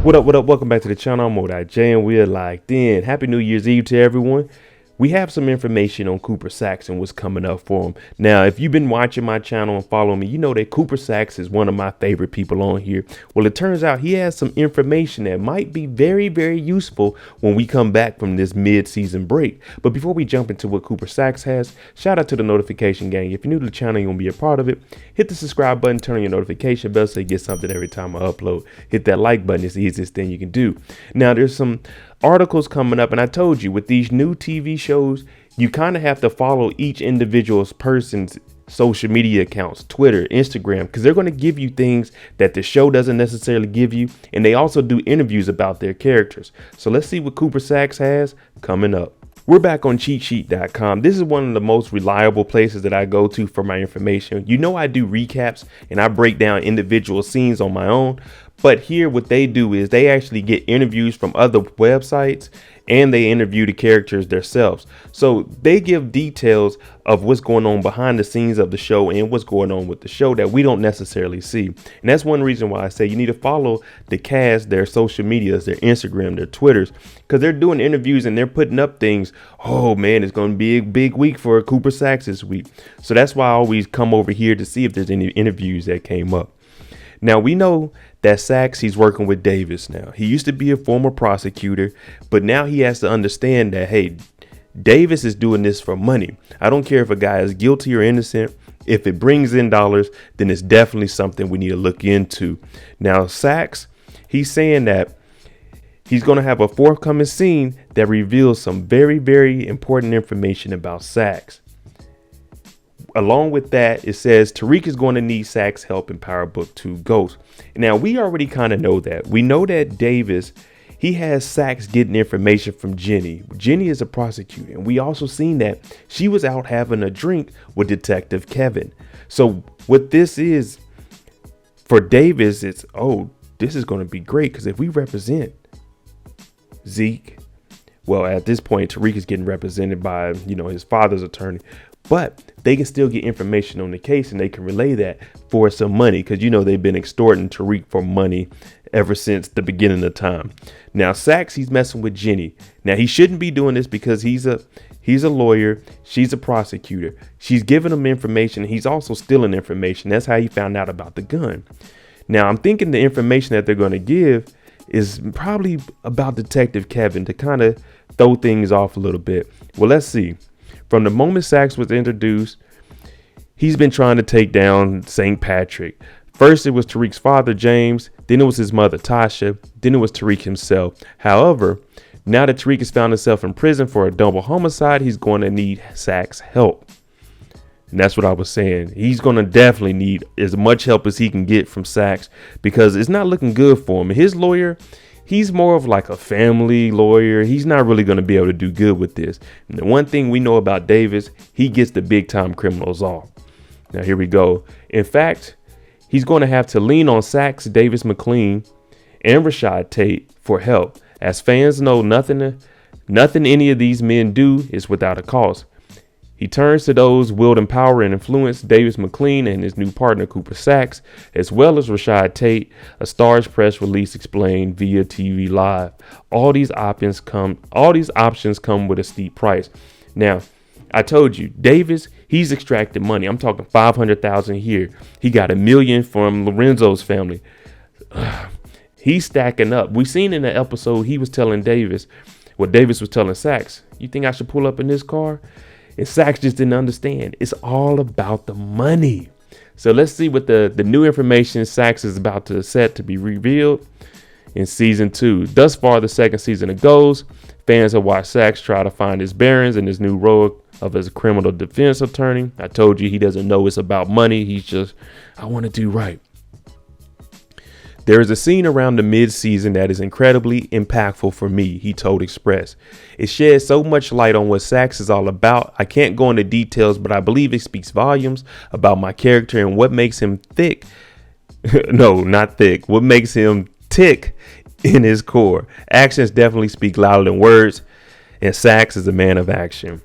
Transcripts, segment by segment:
What up, what up? Welcome back to the channel. I'm MoedotJ and we're locked in. Happy New Year's Eve to everyone. We have some information on Cooper Saxe and what's coming up for him. Now, if you've been watching my channel and following me, you know that Cooper Saxe is one of my favorite people on here. Well, it turns out he has some information that might be very, very useful when we come back from this mid-season break. But before we jump into what Cooper Saxe has, shout out to the notification gang. If you're new to the channel, you want to be a part of it, hit the subscribe button, turn on your notification bell so you get something every time I upload. Hit that like button. It's the easiest thing you can do. Now, there's some articles coming up, and I told you with these new TV shows, you kind of have to follow each individual's person's social media accounts, Twitter, Instagram, because they're going to give you things that the show doesn't necessarily give you, and they also do interviews about their characters. So let's see what Cooper Saxe has coming up. We're back on cheatsheet.com. This is one of the most reliable places that I go to for my information. You know, I do recaps and I break down individual scenes on my own. But here what they do is they actually get interviews from other websites and they interview the characters themselves. So they give details of what's going on behind the scenes of the show and what's going on with the show that we don't necessarily see. And that's one reason why I say you need to follow the cast, their social medias, their Instagram, their Twitters, because they're doing interviews and they're putting up things. Oh man, it's going to be a big week for Cooper Saxe this week. So that's why I always come over here to see if there's any interviews that came up. Now, we know that Saxe, he's working with Davis now. He used to be a former prosecutor, but now he has to understand that, hey, Davis is doing this for money. I don't care if a guy is guilty or innocent. If it brings in dollars, then it's definitely something we need to look into. Now, Saxe, he's saying that he's going to have a forthcoming scene that reveals some very, very important information about Saxe. Along with that, it says Tariq is going to need Saxe's help in Power Book 2 Ghost. Now, we already kind of know that. We know that Davis, he has Saxe getting information from Gianni. Gianni is a prosecutor, and we also seen that she was out having a drink with Detective Kevin. So what this is for Davis, it's, oh, this is going to be great because if we represent Zeke, well, at this point, Tariq is getting represented by, you know, his father's attorney. But they can still get information on the case and they can relay that for some money because, you know, they've been extorting Tariq for money ever since the beginning of time. Now, Saxe, he's messing with Gianni. Now, he shouldn't be doing this because he's a lawyer. She's a prosecutor. She's giving him information. He's also stealing information. That's how he found out about the gun. Now, I'm thinking the information that they're going to give is probably about Detective Kevin to kind of throw things off a little bit. Well, let's see. From the moment Saxe was introduced, he's been trying to take down St. Patrick. First, it was Tariq's father, James. Then it was his mother, Tasha. Then it was Tariq himself. However, now that Tariq has found himself in prison for a double homicide, he's going to need Saxe's help. And that's what I was saying. He's going to definitely need as much help as he can get from Saxe because it's not looking good for him. His lawyer, he's more of like a family lawyer. He's not really going to be able to do good with this. And the one thing we know about Davis, he gets the big time criminals off. Now, here we go. In fact, he's going to have to lean on Saxe, Davis, McClain, and Rashad Tate for help. As fans know, nothing any of these men do is without a cost. He turns to those wielding power and influence, Davis, McClain, and his new partner, Cooper Saxe, as well as Rashad Tate. A STARZ press release explained via TV Live. All these options come with a steep price. Now, I told you, Davis, he's extracted money. I'm talking $500,000 here. He got $1 million from Lorenzo's family. He's stacking up. We seen in the episode he was telling Davis, what Davis was telling Saxe, you think I should pull up in this car? And Saxe just didn't understand. It's all about the money. So let's see what the new information Saxe is about to set to be revealed in season 2. Thus far, the second season of Ghost, fans have watched Saxe try to find his bearings in his new role of as a criminal defense attorney. I told you he doesn't know it's about money. He's just, I want to do right. There is a scene around the mid-season that is incredibly impactful for me, he told Express. It sheds so much light on what Saxe is all about. I can't go into details, but I believe it speaks volumes about my character and what makes him thick. No, not thick. What makes him tick in his core. Actions definitely speak louder than words, and Saxe is a man of action.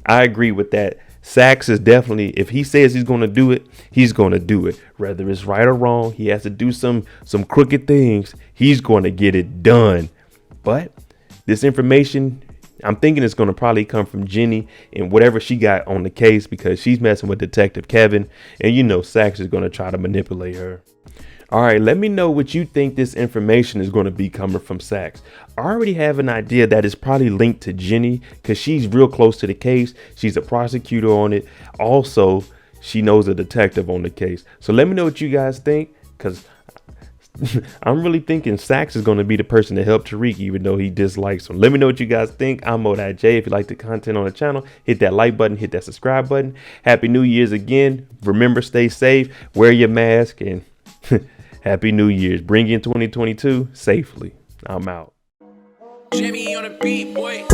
I agree with that. Saxe is definitely, if he says he's going to do it, he's going to do it. Whether it's right or wrong, he has to do some crooked things. He's going to get it done. But this information, I'm thinking it's going to probably come from Jenny and whatever she got on the case, because she's messing with Detective Kevin. And you know, Saxe is going to try to manipulate her. All right, let me know what you think this information is going to be coming from Saxe. I already have an idea that it's probably linked to Jenny because she's real close to the case. She's a prosecutor on it. Also, she knows a detective on the case. So let me know what you guys think, because I'm really thinking Saxe is going to be the person to help Tariq, even though he dislikes him. Let me know what you guys think. I'm MoedotJ. If you like the content on the channel, hit that like button, hit that subscribe button. Happy New Year's again. Remember, stay safe, wear your mask, and Happy New Year's. Bring in 2022 safely. I'm out. Jimmy on a beat, boy.